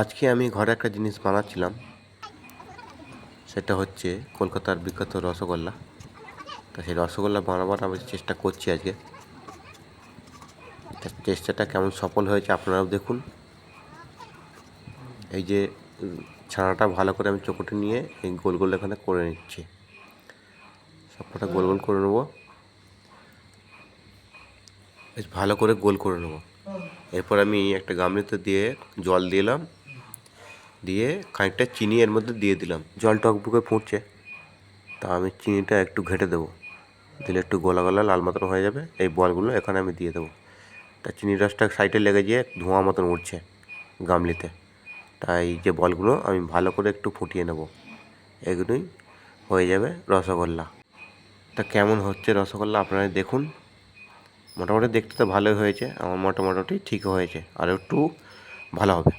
আজকে আমি ঘরে একটা জিনিস বানাচ্ছিলাম, সেটা হচ্ছে কলকাতার বিখ্যাত রসগোল্লা। তা সেই রসগোল্লা বানাবার আমি চেষ্টা করছি আজকে। চেষ্টাটা কেমন সফল হয়েছে আপনারাও দেখুন। এই যে ছানাটা ভালো করে আমি চোখটে নিয়ে এই গোল গোল এখানে করে নিচ্ছি। সবকটা গোল গোল করে নেবো, বেশ ভালো করে গোল করে নেবো। এরপর আমি একটা গামলিতে দিয়ে জল দিলাম, দিয়ে খানিকটা চিনি এর মধ্যে দিয়ে দিলাম। জল টকবুকে ফুটছে, তা আমি চিনিটা একটু ঘেঁটে দেবো, দিলে একটু গলা গলা লাল মতন হয়ে যাবে। এই বলগুলো এখানে আমি দিয়ে দেবো। তা চিনির রসটা সাইডে লেগে গিয়ে ধোঁয়া মতন উঠছে গামলিতে। তাই যে বলগুলো আমি ভালো করে একটু ফুটিয়ে নেব, এগুলোই হয়ে যাবে রসগোল্লা। তা কেমন হচ্ছে রসগোল্লা আপনারা দেখুন। মোটামুটি দেখতে তো ভালোই হয়েছে, আমার মোটামুটি ঠিক হয়েছে, আর একটু ভালো হবে।